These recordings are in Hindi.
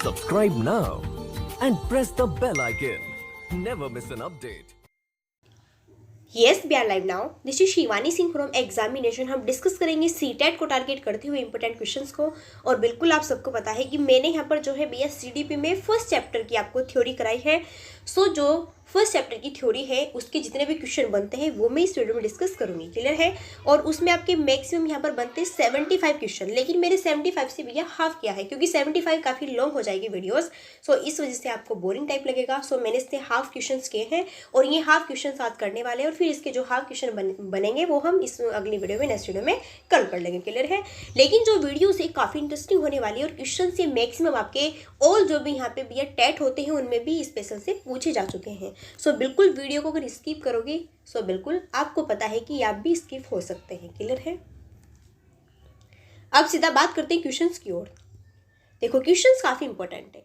Subscribe now and press the bell icon. Never miss an update. Yes, we are live now. This is Shivani Singh from examination. हम डिस्कस करेंगे सीटेट को टारगेट करते हुए इंपॉर्टेंट क्वेश्चंस को। और बिल्कुल आप सबको पता है कि मैंने यहाँ पर जो है भैया सीडीपी में फर्स्ट चैप्टर की आपको थ्योरी कराई है। सो जो फर्स्ट चैप्टर की थ्योरी है उसके जितने भी क्वेश्चन बनते हैं वो मैं इस वीडियो में डिस्कस करूंगी, क्लियर है। और उसमें आपके मैक्सिमम यहाँ पर बनते हैं 75 क्वेश्चन, लेकिन मैंने 75 से भैया हाफ किया है क्योंकि 75 काफ़ी लॉन्ग हो जाएगी वीडियोस। सो इस वजह से आपको बोरिंग टाइप लगेगा। सो मैंने इससे हाफ क्वेश्चन किए हैं और ये हाफ क्वेश्चन आज करने वाले हैं और फिर इसके जो हाफ क्वेश्चन बनेंगे वो हम इस अगली वीडियो में नेक्स्ट वीडियो में कल कर लेंगे, क्लियर है। लेकिन जो वीडियो से काफ़ी इंटरेस्टिंग होने वाली है और क्वेश्चन से मैक्सिमम आपके ऑल जो भी यहाँ पे भैया टेट होते हैं उनमें भी स्पेशल से पूछे जा चुके हैं। सो बिल्कुल वीडियो को अगर स्किप करोगे सो बिल्कुल आपको पता है कि आप भी स्किप हो सकते हैं, क्लियर है। अब सीधा बात करते हैं क्वेश्चंस की ओर। देखो क्वेश्चंस काफी इंपॉर्टेंट है।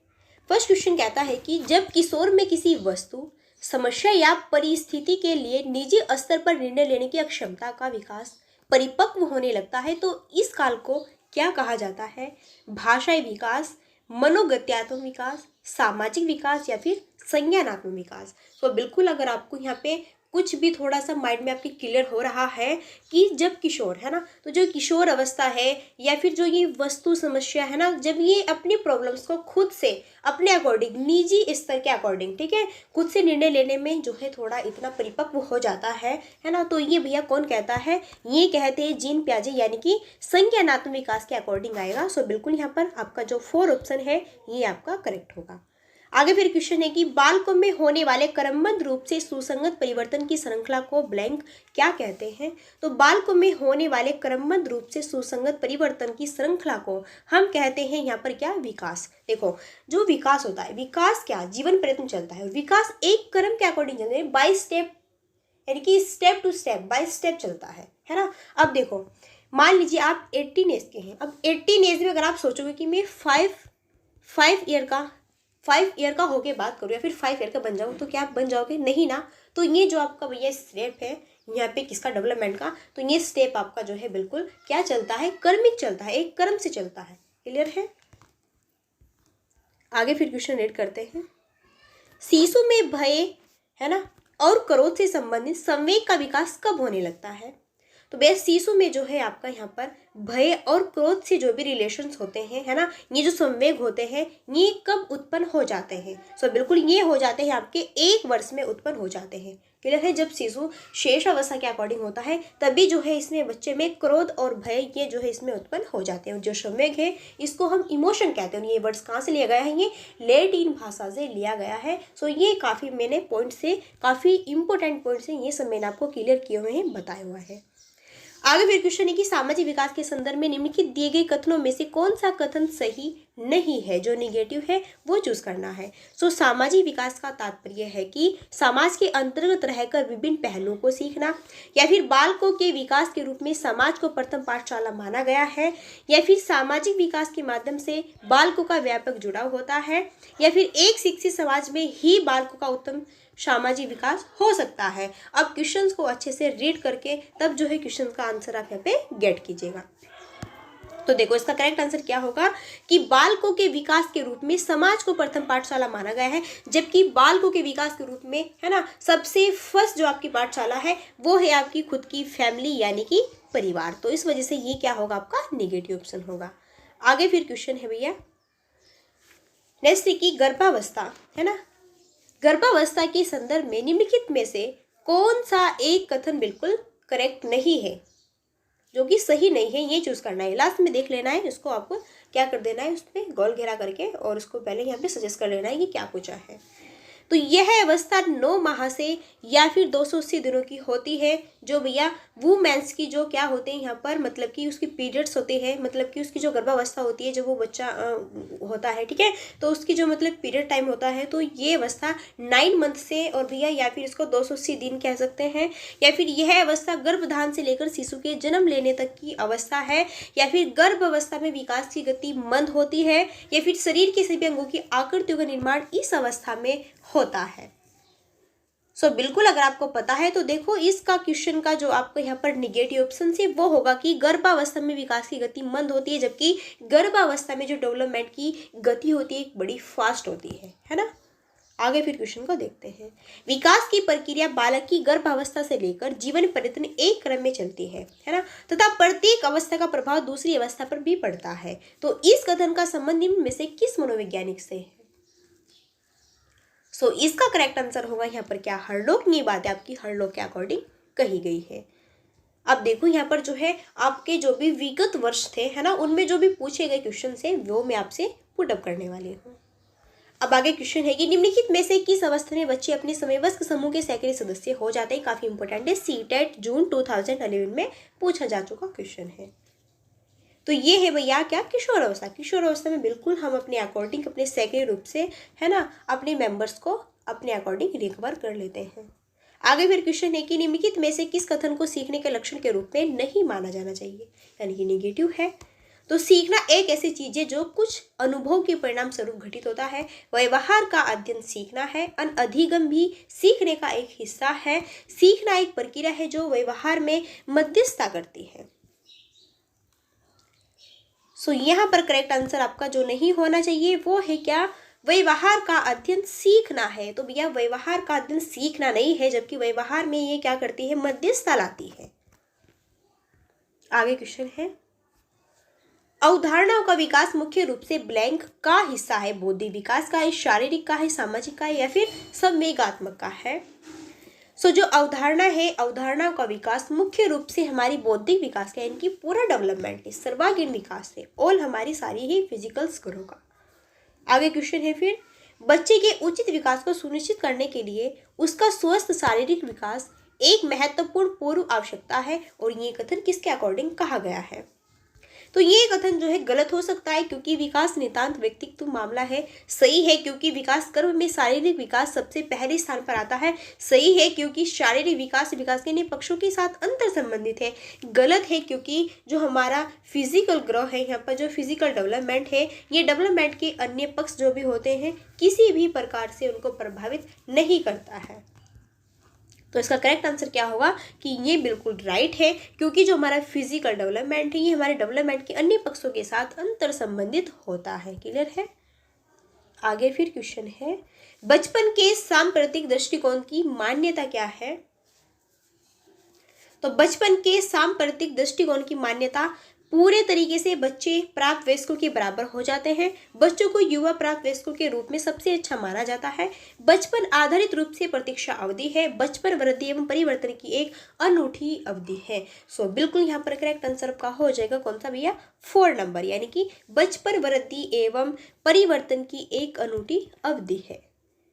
फर्स्ट क्वेश्चन कहता है कि जब किशोर में किसी वस्तु, समस्या या परिस्थिति के लिए निजी स्तर पर निर्णय लेने की अक्षमता का विकास परिपक्व होने लगता है तो इस काल को क्या कहा जाता है? भाषाई विकास, मनोगत्यात्मक विकास, सामाजिक विकास या फिर संज्ञानात्मक विकास। तो बिल्कुल अगर आपको यहाँ पे कुछ भी थोड़ा सा माइंड में आपके क्लियर हो रहा है कि जब किशोर है ना, तो जो किशोर अवस्था है या फिर जो ये वस्तु समस्या है ना, जब ये अपनी प्रॉब्लम्स को खुद से अपने अकॉर्डिंग, निजी स्तर के अकॉर्डिंग, ठीक है, खुद से निर्णय लेने में जो है थोड़ा इतना परिपक्व हो जाता है ना, तो ये भैया कौन कहता है? ये कहते हैं जीन पियाजे, यानी कि संज्ञानात्मक विकास के अकॉर्डिंग आएगा। सो बिल्कुल यहाँ पर आपका जो 4 ऑप्शन है ये आपका करेक्ट होगा। आगे फिर क्वेश्चन है कि बालकों में होने वाले क्रमबद्ध रूप से सुसंगत परिवर्तन की श्रृंखला को ब्लैंक क्या कहते हैं? तो बालकों में होने वाले क्रमबद्ध रूप से सुसंगत परिवर्तन की श्रृंखला को हम कहते हैं यहाँ पर क्या? विकास। देखो जो विकास होता है, विकास क्या जीवन पर्यंत चलता है। विकास एक क्रम के अकॉर्डिंग चलता है, बाय स्टेप, यानी कि step to step, by step चलता है ना। अब देखो मान लीजिए आप 18 एज के हैं। अब 18 एज में अगर आप सोचोगे कि मैं 5 ईयर का होके बात करूँ या फिर 5 ईयर का बन जाऊँ, तो क्या आप बन जाओगे? नहीं ना। तो ये जो आपका भैया स्टेप है यहाँ पे किसका? डेवलपमेंट का। तो ये स्टेप आपका जो है बिल्कुल क्या चलता है? क्रमिक चलता है, एक क्रम से चलता है, क्लियर है। आगे फिर क्वेश्चन रीड करते हैं। शिशु में भय है ना और क्रोध से संबंधित संवेग का विकास कब होने लगता है? तो बेस शिशु में जो है आपका यहाँ पर भय और क्रोध से जो भी रिलेशंस होते हैं है ना, ये जो संवेग होते हैं ये कब उत्पन्न हो जाते हैं? सो बिल्कुल ये हो जाते हैं आपके 1 वर्ष में उत्पन्न हो जाते हैं, क्लियर है। जब शिशु शेष अवस्था के अकॉर्डिंग होता है तभी जो है इसमें बच्चे में क्रोध और भय ये जो है इसमें उत्पन्न हो जाते हैं। जो संवेग है इसको हम इमोशन कहते हैं। ये वर्ड्स कहाँ से लिया गया है? ये लैटिन भाषा से लिया गया है। सो ये काफ़ी मैंने पॉइंट से, काफ़ी इंपॉर्टेंट पॉइंट से ये सब मैंने आपको क्लियर किए हुए हैं, बताया हुआ है। आगे फिर क्वेश्चन है कि सामाजिक विकास के संदर्भ में निम्नलिखित दिए गए कथनों में से कौन सा कथन सही नहीं है? जो निगेटिव है वो चूज करना है। सो सामाजिक विकास का तात्पर्य है कि समाज के अंतर्गत रहकर विभिन्न पहलुओं को सीखना, या फिर बालकों के विकास के रूप में समाज को प्रथम पाठशाला माना गया है, या फिर सामाजिक विकास के माध्यम से बालकों का व्यापक जुड़ाव होता है, या फिर एक शिक्षित समाज में ही बालकों का उत्तम सामाजिक विकास हो सकता है। अब क्वेश्चंस को अच्छे से रीड करके तब जो है क्वेश्चन का आंसर आप यहाँ पे गेट कीजिएगा। तो देखो इसका करेक्ट आंसर क्या होगा कि बालकों के विकास के रूप में समाज को प्रथम पाठशाला माना गया है, जबकि बालकों के विकास के रूप में है ना सबसे फर्स्ट जो आपकी पाठशाला है वो है आपकी खुद की फैमिली, यानी कि परिवार। तो इस वजह से ये क्या होगा? आपका निगेटिव ऑप्शन होगा। आगे फिर क्वेश्चन है भैया नेक्स्ट की गर्भावस्था है ना। गर्भावस्था के संदर्भ में निम्नलिखित में से कौन सा एक कथन बिल्कुल करेक्ट नहीं है, जो कि सही नहीं है? ये चूज करना है। लास्ट में देख लेना है, इसको आपको क्या कर देना है, उस पर गोल घेरा करके और उसको पहले यहाँ पे सजेस्ट कर लेना है कि क्या पूछा है। तो यह अवस्था 9 माह से या फिर 280 दिनों की होती है। जो भैया वुमेन्स की जो क्या होते हैं यहाँ पर, मतलब कि उसकी पीरियड्स होते हैं, मतलब कि उसकी जो गर्भावस्था होती है जब वो बच्चा होता है, ठीक है, तो उसकी जो मतलब पीरियड टाइम होता है, तो ये अवस्था 9 मंथ से और भैया या फिर इसको 280 दिन कह सकते हैं, या फिर यह अवस्था गर्भधान से लेकर शिशु के जन्म लेने तक की अवस्था है, या फिर गर्भ अवस्था में विकास की गति मंद होती है, या फिर शरीर के सभी अंगों की आकृतियों का निर्माण इस अवस्था में होता है। बिल्कुल अगर आपको पता है तो देखो इसका क्वेश्चन का जो आपको यहाँ पर निगेटिव ऑप्शन है वो होगा कि गर्भावस्था में विकास की गति मंद होती है, जबकि गर्भावस्था में जो डेवलपमेंट की गति होती है बड़ी फास्ट होती है ना। आगे फिर क्वेश्चन को देखते हैं। विकास की प्रक्रिया बालक की गर्भावस्था से लेकर जीवन पर्यंत एक क्रम में चलती है ना, तथा प्रत्येक अवस्था का प्रभाव दूसरी अवस्था पर भी पड़ता है। तो इस कथन का संबंध निम्न में से किस मनोवैज्ञानिक से है? इसका करेक्ट आंसर होगा यहाँ पर क्या, हर्लोक। ये बात है आपकी हर्लोक के अकॉर्डिंग कही गई है। अब देखो यहाँ पर जो है आपके जो भी विगत वर्ष थे है ना, उनमें जो भी पूछे गए क्वेश्चन है वो मैं आपसे पुट अप करने वाली हूँ। अब आगे क्वेश्चन है कि निम्नलिखित में से किस अवस्था में बच्चे अपने समवयस्क समूह के सक्रिय सदस्य हो जाते हैं। काफी इंपॉर्टेंट है, सीटेट जून 2011 में पूछा जा चुका क्वेश्चन है। तो ये है भैया क्या, किशोर अवस्था। किशोर अवस्था में बिल्कुल हम अपने अकॉर्डिंग अपने सक्रिय रूप से है ना अपने मेंबर्स को अपने अकॉर्डिंग रिकवर कर लेते हैं। आगे फिर क्वेश्चन है कि निम्नलिखित में से किस कथन को सीखने के लक्षण के रूप में नहीं माना जाना चाहिए, यानी कि नेगेटिव है। तो सीखना एक ऐसी चीज है जो कुछ अनुभव के परिणाम स्वरूप घटित होता है। व्यवहार का अध्ययन सीखना है। अधिगम भी सीखने का एक हिस्सा है। सीखना एक प्रक्रिया है जो व्यवहार में मध्यस्थता करती है। यहाँ पर करेक्ट आंसर आपका जो नहीं होना चाहिए वो है क्या, व्यवहार का अध्ययन सीखना है। तो भैया व्यवहार का अध्ययन सीखना नहीं है, जबकि व्यवहार में ये क्या करती है, मध्यस्थता लाती है। आगे क्वेश्चन है, अवधारणाओं का विकास मुख्य रूप से ब्लैंक का हिस्सा है। बौद्धिक विकास का है, शारीरिक का है, सामाजिक का है या फिर संवेगात्मक का है। जो अवधारणा है, अवधारणाओं का विकास मुख्य रूप से हमारी बौद्धिक विकास का, इनकी पूरा डेवलपमेंट है, सर्वांगीण विकास है, और हमारी सारी ही फिजिकल स्किलों का। आगे क्वेश्चन है फिर, बच्चे के उचित विकास को सुनिश्चित करने के लिए उसका स्वस्थ शारीरिक विकास एक महत्वपूर्ण पूर्व आवश्यकता है, और ये कथन किसके अकॉर्डिंग कहा गया है। तो ये कथन जो है गलत हो सकता है, क्योंकि विकास नितांत व्यक्तित्व मामला है। सही है क्योंकि विकास कर्म में शारीरिक विकास सबसे पहले स्थान पर आता है। सही है क्योंकि शारीरिक विकास विकास के अन्य पक्षों के साथ अंतर संबंधित है। गलत है क्योंकि जो हमारा फिजिकल ग्रो है, यहाँ पर जो फिजिकल डेवलपमेंट है, ये डेवलपमेंट के अन्य पक्ष जो भी होते हैं किसी भी प्रकार से उनको प्रभावित नहीं करता है। तो इसका करेक्ट आंसर क्या होगा कि ये बिल्कुल राइट है, क्योंकि जो हमारा फिजिकल डेवलपमेंट है ये हमारे डेवलपमेंट के अन्य पक्षों के साथ अंतर संबंधित होता है। क्लियर है। आगे फिर क्वेश्चन है, बचपन के सांप्रदायिक दृष्टिकोण की मान्यता क्या है। तो बचपन के सांप्रदायिक दृष्टिकोण की मान्यता, पूरे तरीके से बच्चे प्राप्त वयस्कों के बराबर हो जाते हैं। बच्चों को युवा प्राप्त वयस्कों के रूप में सबसे अच्छा माना जाता है। बचपन आधारित रूप से प्रतीक्षा अवधि है। बचपन वृद्धि एवं परिवर्तन की एक अनूठी अवधि है। बिल्कुल यहाँ पर करेक्ट आंसर आपका हो जाएगा कौन सा भैया, 4 नंबर, यानी कि बचपन वृद्धि एवं परिवर्तन की एक अनूठी अवधि है।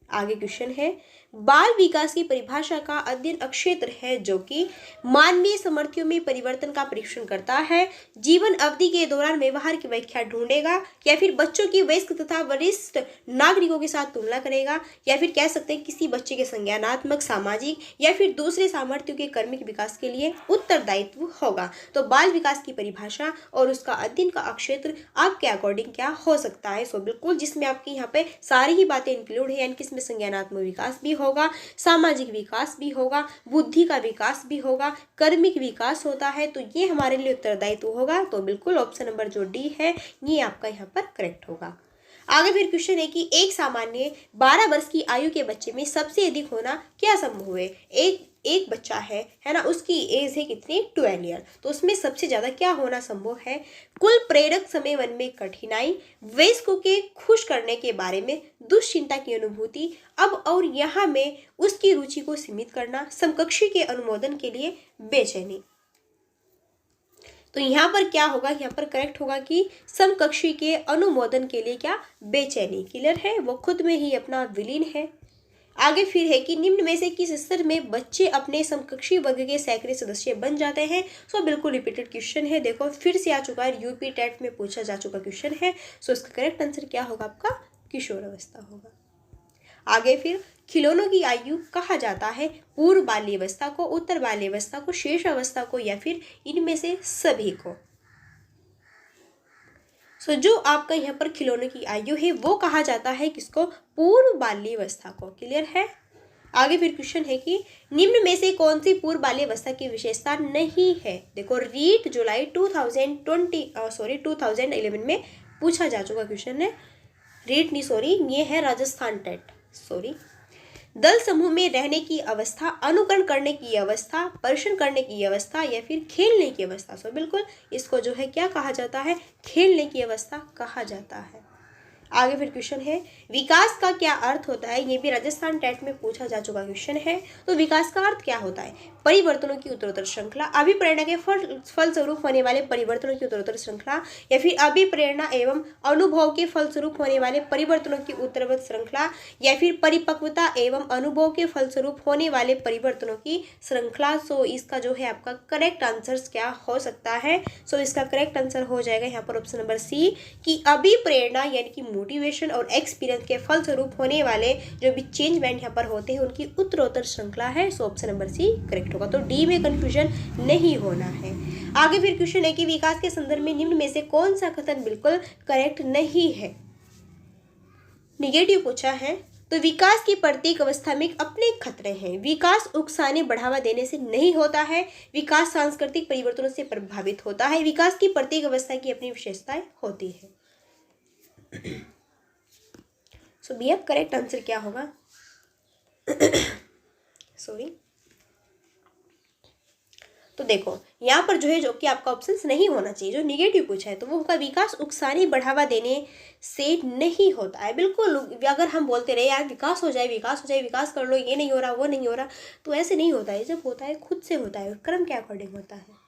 आगे क्वेश्चन है, बाल विकास की परिभाषा का अध्ययन क्षेत्र है जो कि मानवीय सामर्थ्यों में परिवर्तन का परीक्षण करता है, जीवन अवधि के दौरान व्यवहार की व्याख्या ढूंढेगा, या फिर बच्चों की वयस्क तथा वरिष्ठ नागरिकों के साथ तुलना करेगा, या फिर कह सकते हैं किसी बच्चे के संज्ञानात्मक, सामाजिक या फिर दूसरे सामर्थ्यों के कर्मिक विकास के लिए उत्तरदायित्व होगा। तो बाल विकास की परिभाषा और उसका अध्ययन का क्षेत्र आपके अकॉर्डिंग क्या हो सकता है। बिल्कुल जिसमें आपकी यहाँ पे सारी ही बातें इंक्लूड है, यानी कि इसमें संज्ञानात्मक विकास भी होगा, सामाजिक विकास भी होगा, बुद्धि का विकास भी होगा, कर्मिक विकास होता है। तो ये हमारे लिए उत्तरदायित्व होगा। तो बिल्कुल ऑप्शन नंबर जो डी है ये आपका यहाँ पर करेक्ट होगा। आगे फिर क्वेश्चन है कि एक सामान्य 12 वर्ष की आयु के बच्चे में सबसे अधिक होना क्या संभव है। एक बच्चा है ना, उसकी एज है कितनी, 12 ईयर। तो उसमें सबसे ज्यादा क्या होना संभव है, कुल प्रेरक समय वन में कठिनाई, वयस्कों के खुश करने के बारे में दुश्चिंता की अनुभूति, अब और यहाँ में उसकी रुचि को सीमित करना, समकक्षी के अनुमोदन के लिए बेचैनी। तो यहाँ पर क्या होगा, यहाँ पर करेक्ट होगा कि समकक्षी के अनुमोदन के लिए क्या, बेचैनी। क्लियर है, वो खुद में ही अपना विलीन है। आगे फिर है कि निम्न में से किस स्तर में बच्चे अपने समकक्षी वर्ग के सक्रिय सदस्य बन जाते हैं। बिल्कुल रिपीटेड क्वेश्चन है, देखो फिर से आ चुका है, यूपी टेट में पूछा जा चुका क्वेश्चन है। इसका करेक्ट आंसर क्या होगा आपका, किशोर अवस्था होगा। आगे फिर खिलौनों की आयु कहा जाता है पूर्व बाल्यावस्था को, उत्तर बाल्यावस्था को, शेष अवस्था को, या फिर इनमें से सभी को। जो आपका यहाँ पर खिलौनों की आयु है वो कहा जाता है किसको, पूर्व बाल्यावस्था को। क्लियर है। आगे फिर क्वेश्चन है कि निम्न में से कौन सी पूर्व बाल्यावस्था की विशेषता नहीं है। देखो रीट जुलाई 2011 में पूछा जा चुका क्वेश्चन है। रीट नहीं, सॉरी, ये है राजस्थान टेट, सॉरी। दल समूह में रहने की अवस्था, अनुकरण करने की अवस्था, परीक्षण करने की अवस्था या फिर खेलने की अवस्था। सो बिल्कुल इसको जो है क्या कहा जाता है, खेलने की अवस्था कहा जाता है। आगे फिर क्वेश्चन है विकास का क्या अर्थ होता है। ये भी राजस्थान टेट में पूछा जा चुका क्वेश्चन है। तो विकास का अर्थ क्या होता है, परिवर्तनों की उत्तरोत्तर श्रृंखला, अभिप्रेरणा के फलस्वरूप होने वाले परिवर्तनों की उत्तरोत्तर श्रृंखला या फिर अभिप्रेरणा एवं अनुभव के फलस्वरूप होने वाले परिवर्तनों की उत्तरवत श्रृंखला या फिर परिपक्वता एवं अनुभव के फलस्वरूप होने वाले परिवर्तनों की श्रृंखला। सो इसका जो है आपका करेक्ट आंसर क्या हो सकता है। सो इसका करेक्ट आंसर हो जाएगा यहाँ पर ऑप्शन नंबर सी कि अभिप्रेरणा यानी कि मोटिवेशन और एक्सपीरियंस के फलस्वरूप होने वाले जो भी चेंजमेंट यहाँ पर होते हैं उनकी उत्तरोत्तर श्रृंखला है। So option number C correct होगा। तो डी में कंफ्यूजन नहीं होना है। आगे फिर क्वेश्चन है कि विकास के संदर्भ में निम्न में से कौन सा कथन बिल्कुल करेक्ट नहीं है। निगेटिव पूछा है। तो विकास की प्रत्येक अवस्था में अपने खतरे हैं। विकास उकसाने बढ़ावा देने से नहीं होता है। विकास सांस्कृतिक परिवर्तनों से प्रभावित होता है। विकास की प्रत्येक अवस्था की अपनी विशेषताएं होती है। सो बी अब करेक्ट आंसर क्या होगा, सॉरी। तो देखो यहाँ पर जो है जो कि आपका ऑप्शंस नहीं होना चाहिए, जो निगेटिव पूछा है तो वो होगा विकास उकसाने बढ़ावा देने से नहीं होता है। बिल्कुल अगर हम बोलते रहे यार विकास हो जाए, विकास हो जाए, विकास कर लो, ये नहीं हो रहा, वो नहीं हो रहा, तो ऐसे नहीं होता है। जब होता है खुद से होता है, कर्म के अकॉर्डिंग होता है।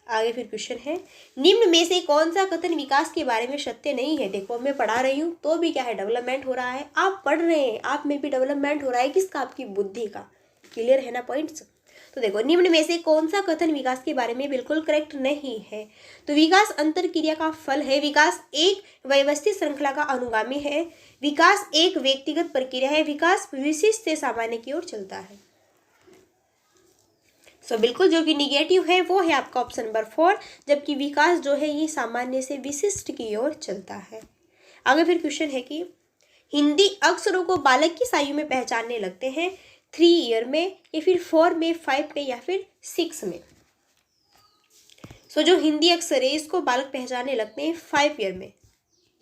आगे फिर क्वेश्चन है निम्न में से कौन सा कथन विकास के बारे में सत्य नहीं है। देखो मैं पढ़ा रही हूँ तो भी क्या है, डेवलपमेंट हो रहा है। आप पढ़ रहे हैं, आप में भी डेवलपमेंट हो रहा है। किसका, आपकी बुद्धि का। क्लियर है ना पॉइंट्स। तो देखो निम्न में से कौन सा कथन विकास के बारे में बिल्कुल करेक्ट नहीं है। तो विकास अंतर क्रिया का फल है। विकास एक व्यवस्थित श्रृंखला का अनुगामी है। विकास एक व्यक्तिगत प्रक्रिया है। विकास विशिष्ट से सामान्य की ओर चलता है। सो बिल्कुल जो कि निगेटिव है वो है आपका ऑप्शन नंबर 4, जबकि विकास जो है ये सामान्य से विशिष्ट की ओर चलता है। आगे फिर क्वेश्चन है कि हिंदी अक्षरों को बालक की आयु में पहचानने लगते हैं 3 ईयर में या फिर 4 में, 5 में या फिर 6 में। सो जो हिंदी अक्षर है इसको बालक पहचानने लगते हैं 5 ईयर में।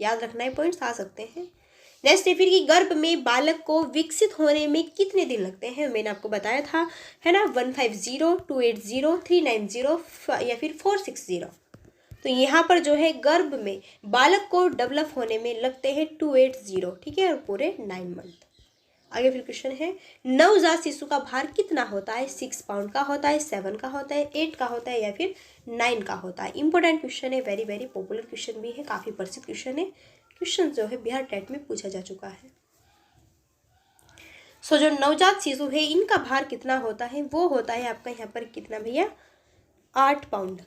याद रखना है, पॉइंट्स आ सकते हैं। नेक्स्ट है फिर कि गर्भ में बालक को विकसित होने में कितने दिन लगते हैं। मैंने आपको बताया था, है ना, 150, 280, 390 या फिर 460। तो यहाँ पर जो है गर्भ में बालक को डेवलप होने में लगते हैं 280, ठीक है, और पूरे 9 मंथ। आगे फिर क्वेश्चन है नवजात शिशु का भार कितना होता है। 6 पाउंड का होता है, 7 का होता है, 8 का होता है या फिर 9 का होता है। इंपॉर्टेंट क्वेश्चन है, वेरी वेरी पॉपुलर क्वेश्चन भी है, काफ़ी प्रसिद्ध क्वेश्चन है। क्वेश्चन जो है बिहार टेट में पूछा जा चुका है। सो जो नवजात शिशु है इनका भार कितना होता है, वो होता है आपका यहाँ पर कितना भैया, 8 पाउंड।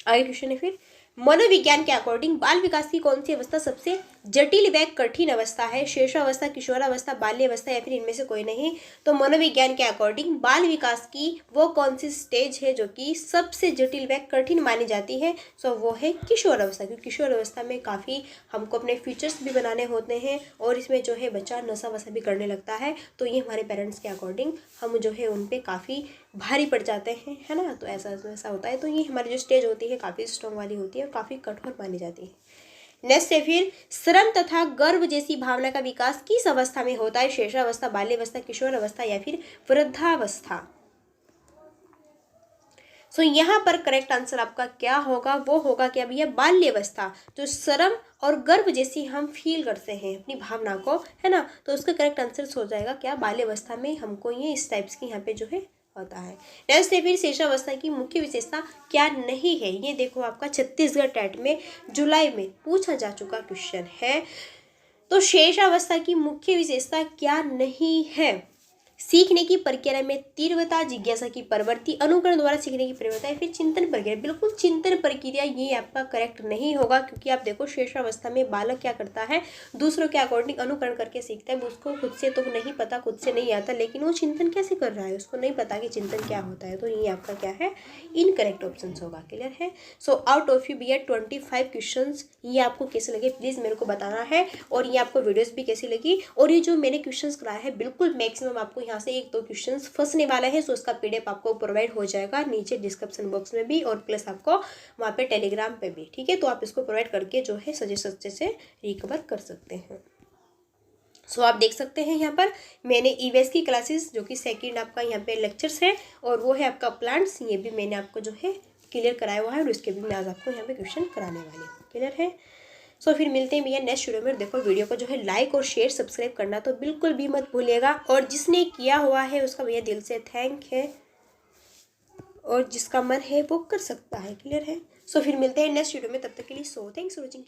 आगे क्वेश्चन है फिर मनोविज्ञान के अकॉर्डिंग बाल विकास की कौन सी अवस्था सबसे जटिल व कठिन अवस्था है। शेषावस्था, किशोरावस्था, बाल्यावस्था या फिर इनमें से कोई नहीं। तो मनोविज्ञान के अकॉर्डिंग बाल विकास की वो कौन सी स्टेज है जो कि सबसे जटिल व कठिन मानी जाती है। सो वो है किशोरावस्था, क्योंकि किशोरावस्था में काफ़ी हमको अपने फ्यूचर्स भी बनाने होते हैं और इसमें जो है बच्चा नशा वशा भी करने लगता है। तो ये हमारे पेरेंट्स के अकॉर्डिंग हम जो है उन पर काफ़ी भारी पड़ जाते हैं, है ना। तो ऐसा होता है। तो ये हमारी जो स्टेज होती है काफ़ी स्ट्रॉन्ग वाली होती है और काफ़ी कठोर मानी जाती है। नेक्स्ट है फिर श्रम तथा गर्व जैसी भावना का विकास किस अवस्था में होता है। शेषावस्था, बाल्यावस्था, किशोर अवस्था या फिर वृद्धावस्था। सो यहाँ पर करेक्ट आंसर आपका क्या होगा, वो होगा क्या भैया, बाल्यावस्था। जो श्रम और गर्व जैसी हम फील करते हैं अपनी भावना को, है ना, तो उसका करेक्ट आंसर हो जाएगा क्या, बाल्यावस्था में हमको ये इस टाइप्स की यहाँ पे जो है होता है। नेक्स्ट है फिर शेषावस्था की मुख्य विशेषता क्या नहीं है। ये देखो आपका छत्तीसगढ़ टेट में जुलाई में पूछा जा चुका क्वेश्चन है। तो शेषावस्था की मुख्य विशेषता क्या नहीं है। सीखने की प्रक्रिया में तीव्रता, जिज्ञासा की प्रवृत्ति, अनुकरण द्वारा सीखने की प्रवृत्ति या फिर चिंतन प्रक्रिया। बिल्कुल चिंतन प्रक्रिया ये आपका करेक्ट नहीं होगा, क्योंकि आप देखो शेषावस्था में बालक क्या करता है, दूसरों के अकॉर्डिंग अनुकरण करके सीखता है। उसको खुद से तो नहीं पता, खुद से नहीं आता, लेकिन वो चिंतन कैसे कर रहा है, उसको नहीं पता कि चिंतन क्या होता है। तो ये आपका क्या है, इनकरेक्ट ऑप्शन होगा। क्लियर है। सो आउट ऑफ यू बी 25 क्वेश्चन, ये आपको कैसे लगे प्लीज़ मेरे को बताना है, और ये आपको वीडियोस भी कैसी लगी। और ये जो मैंने क्वेश्चंस कराया है बिल्कुल मैक्सिमम आपको यहाँ से 1-2 क्वेश्चंस फंसने वाला है। सो उसका PDF आपको प्रोवाइड हो जाएगा नीचे डिस्क्रिप्शन बॉक्स में भी, और प्लस आपको वहाँ पे टेलीग्राम पे भी। ठीक है, तो आप इसको प्रोवाइड करके जो है सजे सच्चे से रिकवर कर सकते हैं। सो आप देख सकते हैं यहाँ पर मैंने EVS की क्लासेस जो कि सेकंड आपका यहाँ पे लेक्चर्स है, और वो है आपका प्लांट्स, ये भी मैंने आपको जो है क्लियर कराया हुआ है, और इसके भी मैं आज आपको यहाँ पे क्वेश्चन कराने वाली हूँ। क्लियर है। सो फिर मिलते हैं भैया नेक्स्ट वीडियो में। देखो वीडियो को जो है लाइक और शेयर सब्सक्राइब करना तो बिल्कुल भी मत भूलिएगा, और जिसने किया हुआ है उसका भैया दिल से थैंक है, और जिसका मन है वो कर सकता है। क्लियर है। सो फिर मिलते हैं नेक्स्ट वीडियो में, तब तक के लिए सो थैंक्स फॉर वॉचिंग।